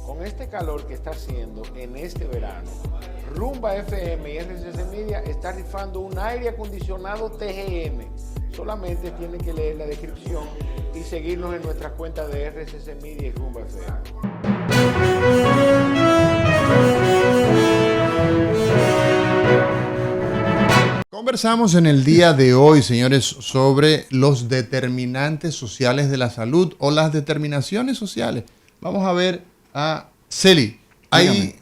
con este calor que está haciendo en este verano, Rumba FM y RCC Media está rifando un aire acondicionado TGM. Solamente tienen que leer la descripción y seguirnos en nuestras cuentas de RCC Media y Rumba FM. Conversamos en el día de hoy, señores, sobre los determinantes sociales de la salud o las determinaciones sociales. Vamos a ver a Celi. Hay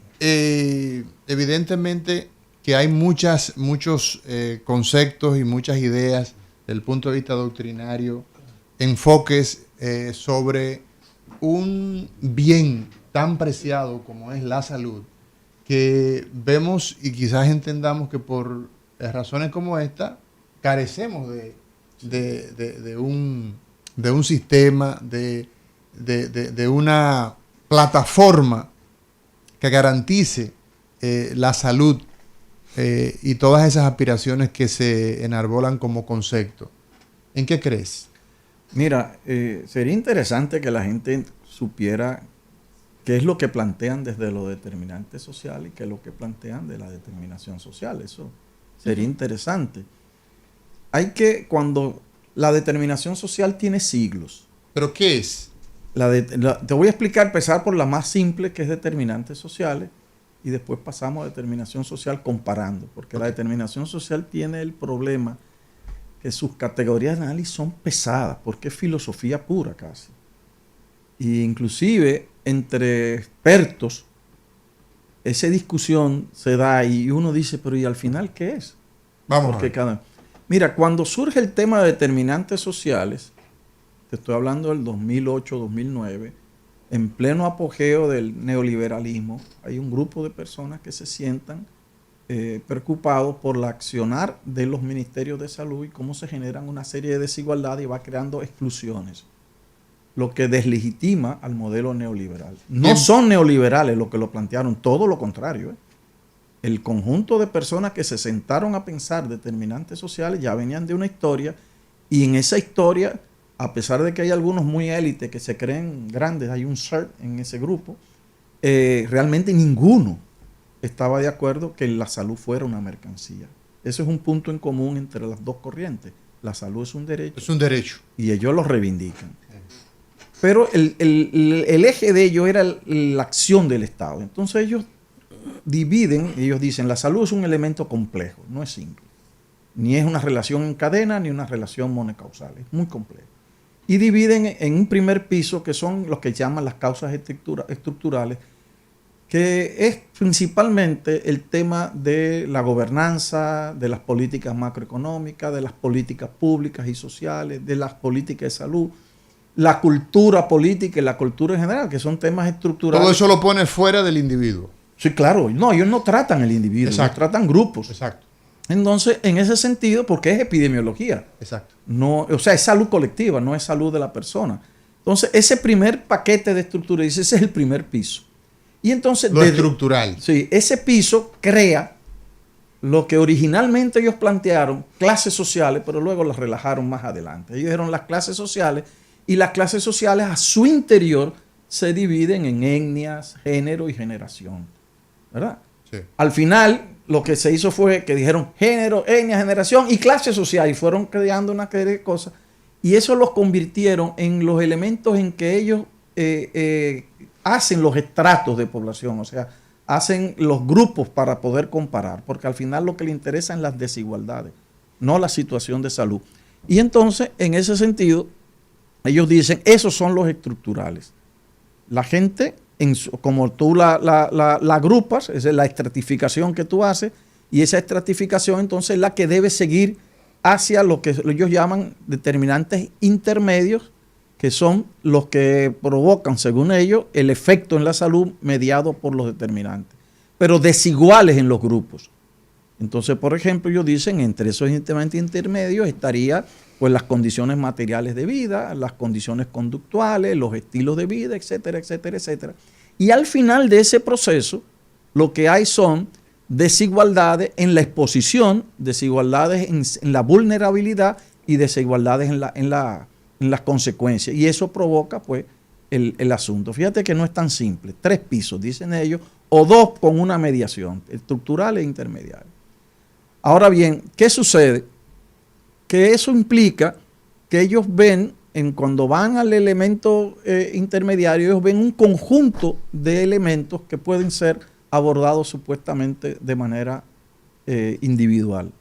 evidentemente que hay muchos conceptos y muchas ideas desde el punto de vista doctrinario, enfoques sobre un bien tan preciado como es la salud, que vemos y quizás entendamos que por razones como esta carecemos de un sistema, de una plataforma que garantice la salud y todas esas aspiraciones que se enarbolan como concepto. ¿En qué crees? Mira, sería interesante que la gente supiera qué es lo que plantean desde los determinantes sociales y qué es lo que plantean de la determinación social. Eso sería interesante. Cuando la determinación social tiene siglos. ¿Pero qué es? Te voy a explicar, empezar por la más simple, que es determinantes sociales, y después pasamos a determinación social comparando, porque la determinación social tiene el problema que sus categorías de análisis son pesadas, porque es filosofía pura casi. Y inclusive entre expertos, esa discusión se da y uno dice, pero ¿y al final qué es? Vamos a ver. Mira, cuando surge el tema de determinantes sociales, te estoy hablando del 2008-2009, en pleno apogeo del neoliberalismo, hay un grupo de personas que se sientan preocupados por la accionar de los ministerios de salud y cómo se generan una serie de desigualdades y va creando exclusiones, lo que deslegitima al modelo neoliberal. No son neoliberales los que lo plantearon, todo lo contrario. El conjunto de personas que se sentaron a pensar determinantes sociales ya venían de una historia, y en esa historia, a pesar de que hay algunos muy élites que se creen grandes, hay un CERT en ese grupo, realmente ninguno estaba de acuerdo que la salud fuera una mercancía. Ese es un punto en común entre las dos corrientes. La salud es un derecho. Es un derecho. Y ellos lo reivindican. Pero el eje de ello era la acción del Estado. Entonces ellos dividen, ellos dicen, la salud es un elemento complejo, no es simple. Ni es una relación en cadena, ni una relación monocausal, es muy complejo. Y dividen en un primer piso, que son los que llaman las causas estructurales, que es principalmente el tema de la gobernanza, de las políticas macroeconómicas, de las políticas públicas y sociales, de las políticas de salud, la cultura política y la cultura en general, que son temas estructurales. Todo eso lo pone fuera del individuo. Sí, claro. No, ellos no tratan el individuo, ellos tratan grupos. Exacto. Entonces, en ese sentido, porque es epidemiología. Exacto. No, o sea, es salud colectiva, no es salud de la persona. Entonces, ese primer paquete de estructura, ese es el primer piso. Y entonces... Lo estructural. Sí, ese piso crea lo que originalmente ellos plantearon, clases sociales, pero luego las relajaron más adelante. Ellos dijeron las clases sociales, y las clases sociales a su interior se dividen en etnias, género y generación. ¿Verdad? Sí. Al final, lo que se hizo fue que dijeron género, etnia, generación y clase social, y fueron creando una serie de cosas, y eso los convirtieron en los elementos en que ellos hacen los estratos de población, o sea, hacen los grupos para poder comparar, porque al final lo que les interesa es las desigualdades, no la situación de salud. Y entonces, en ese sentido, ellos dicen, esos son los estructurales. La gente, como tú la agrupas, esa es la estratificación que tú haces, y esa estratificación entonces es la que debe seguir hacia lo que ellos llaman determinantes intermedios, que son los que provocan, según ellos, el efecto en la salud mediado por los determinantes, pero desiguales en los grupos. Entonces, por ejemplo, ellos dicen, entre esos determinantes intermedios estaría pues las condiciones materiales de vida, las condiciones conductuales, los estilos de vida, etcétera, etcétera, etcétera. Y al final de ese proceso, lo que hay son desigualdades en la exposición, desigualdades en la vulnerabilidad y desigualdades en las consecuencias. Y eso provoca, pues, el asunto. Fíjate que no es tan simple. 3 pisos, dicen ellos, o 2 con una mediación, estructural e intermediaria. Ahora bien, ¿qué sucede? Que eso implica que ellos ven, cuando van al elemento intermediario, ellos ven un conjunto de elementos que pueden ser abordados supuestamente de manera individual.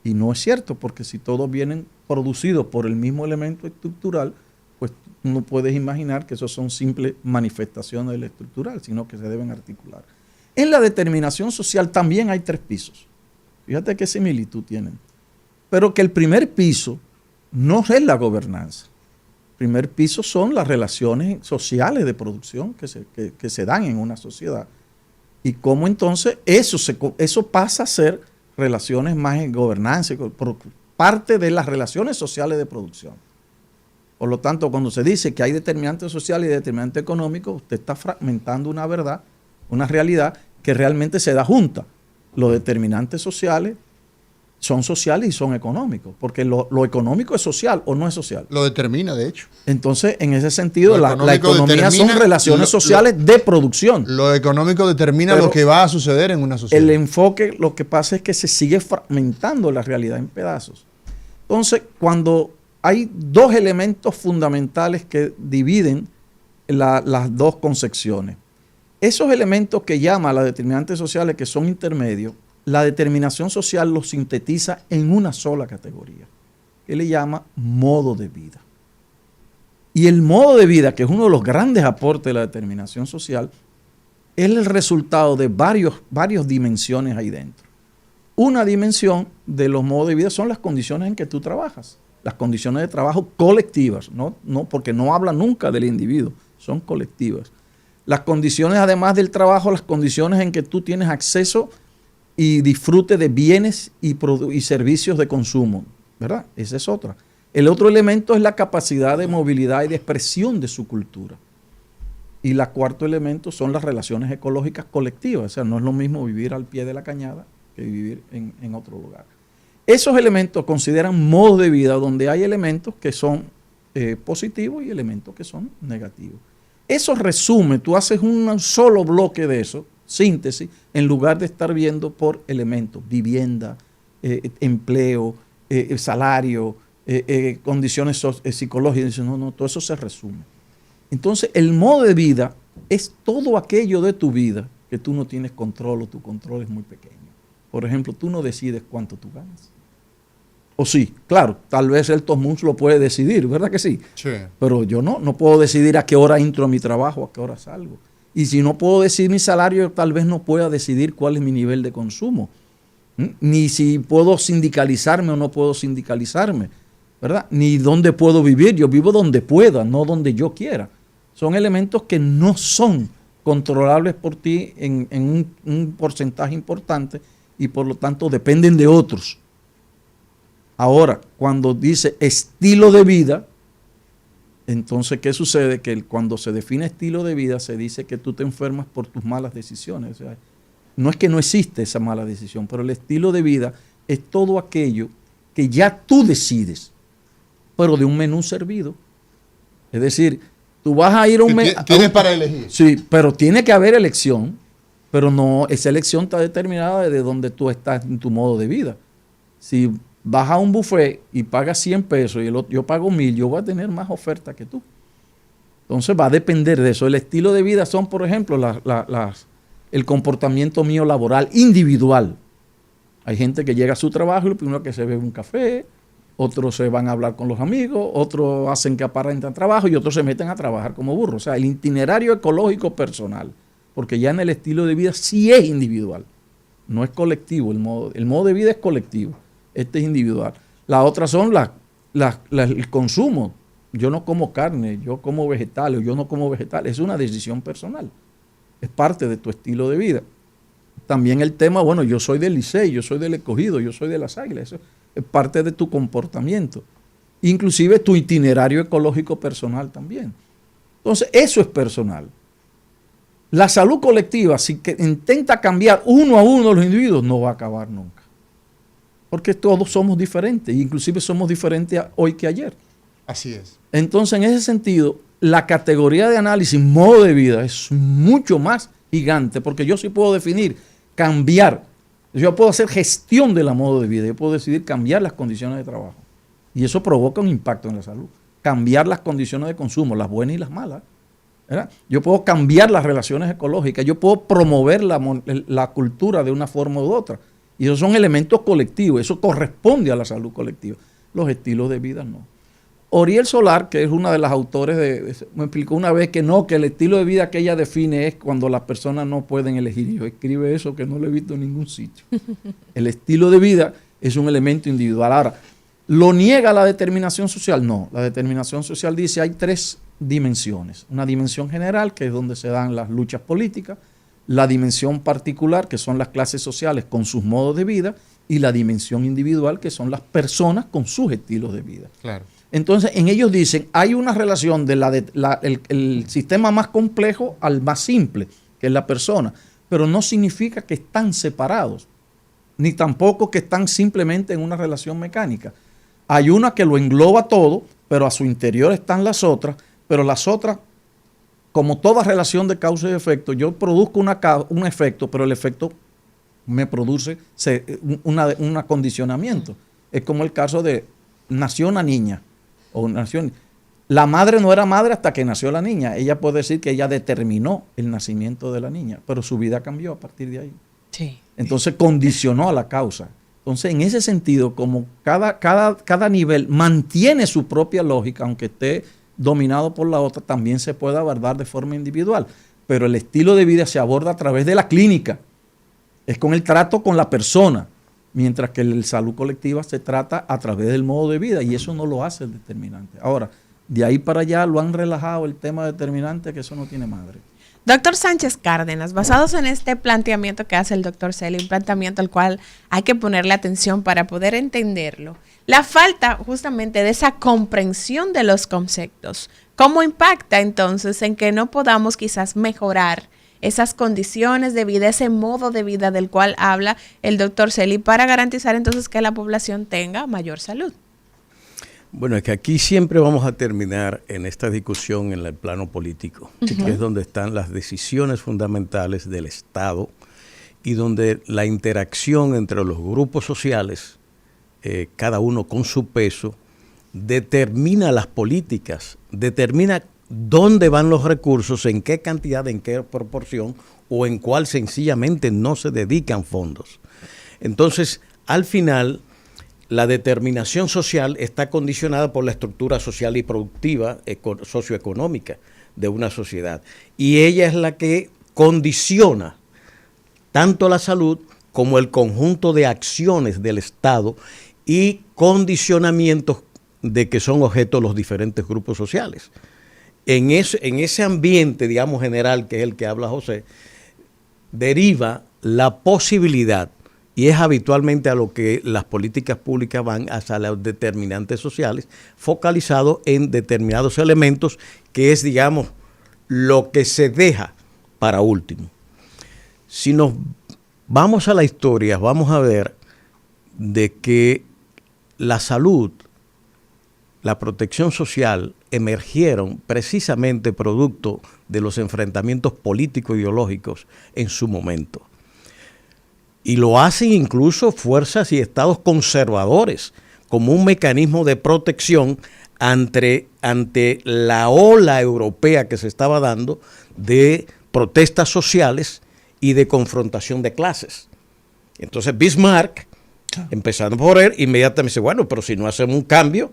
Y no es cierto, porque si todos vienen producidos por el mismo elemento estructural, pues no puedes imaginar que esos son simples manifestaciones del estructural, sino que se deben articular. En la determinación social también hay 3 pisos. Fíjate qué similitud tienen. Pero que el primer piso no es la gobernanza. El primer piso son las relaciones sociales de producción que se dan en una sociedad. Y cómo entonces eso pasa a ser relaciones más en gobernanza, por parte de las relaciones sociales de producción. Por lo tanto, cuando se dice que hay determinantes sociales y determinantes económicos, usted está fragmentando una verdad, una realidad que realmente se da junta. Los determinantes sociales son sociales y son económicos, porque lo económico es social o no es social. Lo determina, de hecho. Entonces, en ese sentido, la economía son relaciones sociales de producción. Lo económico determina lo que va a suceder en una sociedad. El enfoque, lo que pasa es que se sigue fragmentando la realidad en pedazos. Entonces, cuando hay 2 elementos fundamentales que dividen las 2 concepciones, esos elementos que llama las determinantes sociales, que son intermedios, la determinación social los sintetiza en una sola categoría, que le llama modo de vida. Y el modo de vida, que es uno de los grandes aportes de la determinación social, es el resultado de varias dimensiones ahí dentro. Una dimensión de los modos de vida son las condiciones en que tú trabajas, las condiciones de trabajo colectivas, no porque no habla nunca del individuo, son colectivas. Las condiciones, además del trabajo, las condiciones en que tú tienes acceso y disfrute de bienes y servicios de consumo, ¿verdad? Esa es otra. El otro elemento es la capacidad de movilidad y de expresión de su cultura. Y el cuarto elemento son las relaciones ecológicas colectivas. O sea, no es lo mismo vivir al pie de la cañada que vivir en otro lugar. Esos elementos consideran modos de vida donde hay elementos que son positivos y elementos que son negativos. Eso resume, tú haces un solo bloque de eso, síntesis, en lugar de estar viendo por elementos, vivienda, empleo, salario, condiciones psicológicas. No, todo eso se resume. Entonces, el modo de vida es todo aquello de tu vida que tú no tienes control o tu control es muy pequeño. Por ejemplo, tú no decides cuánto tú ganas. O sí, claro, tal vez el Tosmus lo puede decidir, ¿verdad que sí? Sí. Pero yo no puedo decidir a qué hora entro a mi trabajo, a qué hora salgo. Y si no puedo decidir mi salario, tal vez no pueda decidir cuál es mi nivel de consumo. Ni si puedo sindicalizarme o no puedo sindicalizarme, ¿verdad? Ni dónde puedo vivir. Yo vivo donde pueda, no donde yo quiera. Son elementos que no son controlables por ti en un porcentaje importante y por lo tanto dependen de otros. Ahora, cuando dice estilo de vida, entonces, ¿qué sucede? Que cuando se define estilo de vida, se dice que tú te enfermas por tus malas decisiones. O sea, no es que no existe esa mala decisión, pero el estilo de vida es todo aquello que ya tú decides, pero de un menú servido. Es decir, tú vas a ir a un menú. Tienes para elegir. Sí, pero tiene que haber elección, pero no, esa elección está determinada desde donde tú estás en tu modo de vida. Si vas a un buffet y pagas 100 pesos y yo pago 1000, yo voy a tener más oferta que tú. Entonces va a depender de eso. El estilo de vida son, por ejemplo, el comportamiento mío laboral individual. Hay gente que llega a su trabajo y lo primero que se bebe un café, otros se van a hablar con los amigos, otros hacen que aparentan trabajo y otros se meten a trabajar como burros. O sea, el itinerario ecológico personal, porque ya en el estilo de vida sí es individual, no es colectivo. El modo de vida es colectivo. Este es individual. La otra son el consumo. Yo no como carne, yo como vegetales, yo no como vegetales. Es una decisión personal. Es parte de tu estilo de vida. También el tema, bueno, yo soy del Licey, yo soy del Escogido, yo soy de las Águilas. Eso es parte de tu comportamiento. Inclusive tu itinerario ecológico personal también. Entonces, eso es personal. La salud colectiva, si que intenta cambiar uno a uno los individuos, no va a acabar nunca. Porque todos somos diferentes, inclusive somos diferentes hoy que ayer. Así es. Entonces, en ese sentido, la categoría de análisis modo de vida es mucho más gigante, porque yo sí puedo definir, cambiar, yo puedo hacer gestión de la modo de vida, yo puedo decidir cambiar las condiciones de trabajo. Y eso provoca un impacto en la salud. Cambiar las condiciones de consumo, las buenas y las malas, ¿verdad? Yo puedo cambiar las relaciones ecológicas, yo puedo promover la cultura de una forma u otra. Y esos son elementos colectivos, eso corresponde a la salud colectiva. Los estilos de vida no. Oriel Solar, que es una de las autores, me explicó una vez que no, que el estilo de vida que ella define es cuando las personas no pueden elegir. Y yo, escribe eso que no lo he visto en ningún sitio. El estilo de vida es un elemento individual. Ahora, ¿lo niega la determinación social? No, la determinación social dice hay 3 dimensiones. Una dimensión general, que es donde se dan las luchas políticas, la dimensión particular, que son las clases sociales con sus modos de vida, y la dimensión individual, que son las personas con sus estilos de vida. Claro. Entonces, en ellos dicen, hay una relación del sistema más complejo al más simple, que es la persona, pero no significa que están separados, ni tampoco que están simplemente en una relación mecánica. Hay una que lo engloba todo, pero a su interior están las otras, pero las otras, como toda relación de causa y efecto, yo produzco un efecto, pero el efecto me produce un acondicionamiento. Es como el caso de, nació una niña, la madre no era madre hasta que nació la niña. Ella puede decir que ella determinó el nacimiento de la niña, pero su vida cambió a partir de ahí. Sí. Entonces condicionó a la causa. Entonces, en ese sentido, como cada nivel mantiene su propia lógica, aunque esté dominado por la otra, también se puede abordar de forma individual. Pero el estilo de vida se aborda a través de la clínica. Es con el trato con la persona, mientras que la salud colectiva se trata a través del modo de vida, y eso no lo hace el determinante. Ahora, de ahí para allá lo han relajado el tema determinante, que eso no tiene madre. Doctor Sánchez Cárdenas, basados en este planteamiento que hace el doctor Celi, un planteamiento al cual hay que ponerle atención para poder entenderlo, la falta justamente de esa comprensión de los conceptos, ¿cómo impacta entonces en que no podamos quizás mejorar esas condiciones de vida, ese modo de vida del cual habla el doctor Celi, para garantizar entonces que la población tenga mayor salud? Bueno, es que aquí siempre vamos a terminar en esta discusión en el plano político, que es donde están las decisiones fundamentales del Estado y donde la interacción entre los grupos sociales, cada uno con su peso, determina las políticas, determina dónde van los recursos, en qué cantidad, en qué proporción, o en cuál sencillamente no se dedican fondos. Entonces, al final, la determinación social está condicionada por la estructura social y productiva, socioeconómica de una sociedad. Y ella es la que condiciona tanto la salud como el conjunto de acciones del Estado y condicionamientos de que son objeto los diferentes grupos sociales. En ese ambiente, digamos, general, que es el que habla José, deriva la posibilidad, y es habitualmente a lo que las políticas públicas van, hacia los determinantes sociales, focalizado en determinados elementos, que es, digamos, lo que se deja para último. Si nos vamos a la historia, vamos a ver de que la salud, la protección social emergieron precisamente producto de los enfrentamientos político-ideológicos en su momento. Y lo hacen incluso fuerzas y estados conservadores como un mecanismo de protección ante la ola europea que se estaba dando de protestas sociales y de confrontación de clases. Entonces Bismarck, empezando por él, inmediatamente dice, bueno, pero si no hacemos un cambio,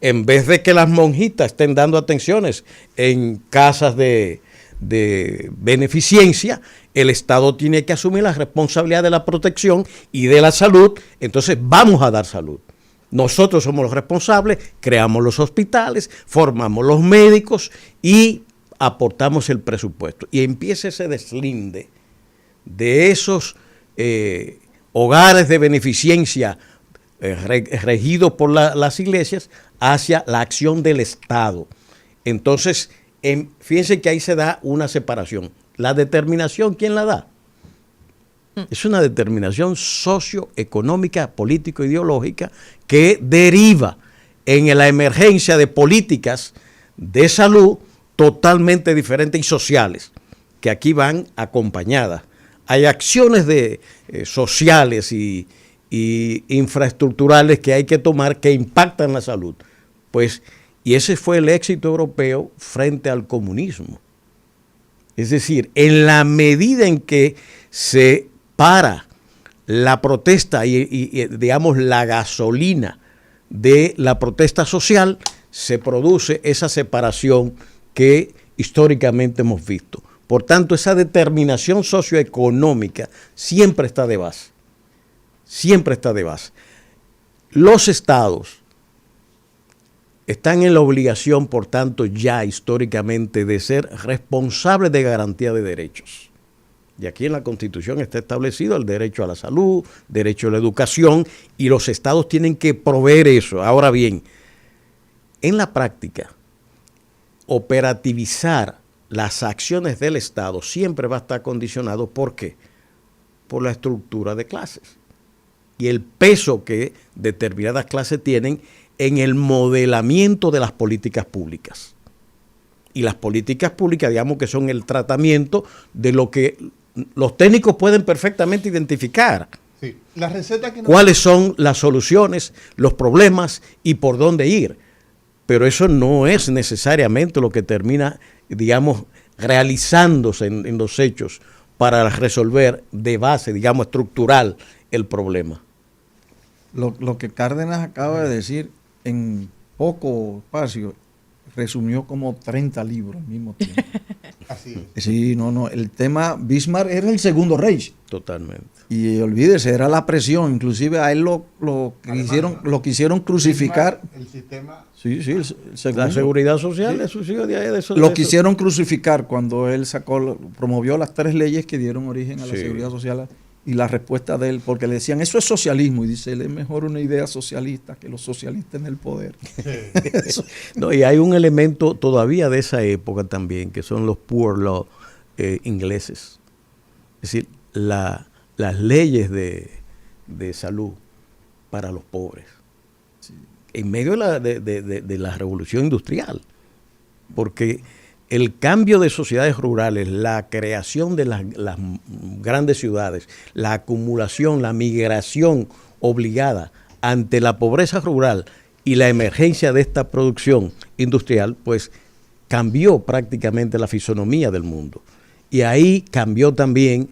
en vez de que las monjitas estén dando atenciones en casas de beneficencia, el Estado tiene que asumir la responsabilidad de la protección y de la salud. Entonces vamos a dar salud. Nosotros somos los responsables, creamos los hospitales, formamos los médicos y aportamos el presupuesto. Y empieza ese deslinde de esos hogares de beneficencia regidos por las iglesias hacia la acción del Estado. Entonces, fíjense que ahí se da una separación. La determinación, ¿quién la da? Es una determinación socioeconómica, político-ideológica que deriva en la emergencia de políticas de salud totalmente diferentes y sociales, que aquí van acompañadas. Hay acciones sociales y infraestructurales que hay que tomar que impactan la salud. Pues, y ese fue el éxito europeo frente al comunismo. Es decir, en la medida en que se para la protesta y digamos la gasolina de la protesta social, se produce esa separación que históricamente hemos visto. Por tanto, esa determinación socioeconómica siempre está de base. Siempre está de base. Los estados están en la obligación, por tanto, ya históricamente de ser responsables de garantía de derechos. Y aquí en la Constitución está establecido el derecho a la salud, derecho a la educación, y los estados tienen que proveer eso. Ahora bien, en la práctica, operativizar las acciones del Estado siempre va a estar condicionado, ¿por qué? Por la estructura de clases y el peso que determinadas clases tienen en el modelamiento de las políticas públicas. Y las políticas públicas, digamos que son el tratamiento de lo que los técnicos pueden perfectamente identificar. Sí. La receta que ¿Cuáles son las soluciones, los problemas y por dónde ir? Pero eso no es necesariamente lo que termina, digamos, realizándose en los hechos para resolver de base, digamos, estructural el problema. Lo que Cárdenas acaba de decir en poco espacio resumió como 30 libros al mismo tiempo. Así es. Sí, el tema Bismarck era el segundo Reich. Totalmente. Y olvídese, era la presión, inclusive a él lo quisieron crucificar. El sistema. Sí, el segundo. La seguridad social, Sí. eso sigue de ahí. De eso, Lo de quisieron crucificar cuando él promovió las 3 leyes que dieron origen a la Sí. seguridad social, y la respuesta de él, porque le decían, eso es socialismo, y dice, él es mejor una idea socialista que los socialistas en el poder. Eso. No, y hay un elemento todavía de esa época también, que son los poor law ingleses. Es decir, las leyes de salud para los pobres. Sí. En medio de la revolución industrial. Porque el cambio de sociedades rurales, la creación de las grandes ciudades, la acumulación, la migración obligada ante la pobreza rural y la emergencia de esta producción industrial, pues cambió prácticamente la fisonomía del mundo. Y ahí cambió también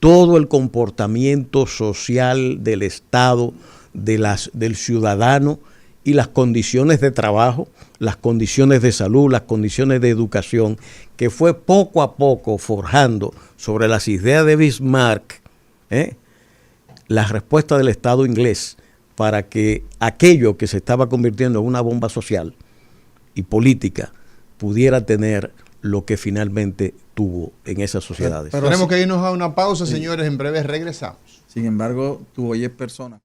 todo el comportamiento social del Estado, del ciudadano, y las condiciones de trabajo, las condiciones de salud, las condiciones de educación, que fue poco a poco forjando sobre las ideas de Bismarck, la respuesta del Estado inglés para que aquello que se estaba convirtiendo en una bomba social y política pudiera tener lo que finalmente tuvo en esas sociedades. Pero tenemos que irnos a una pausa, señores, en breve regresamos. Sin embargo, tú oyes personas.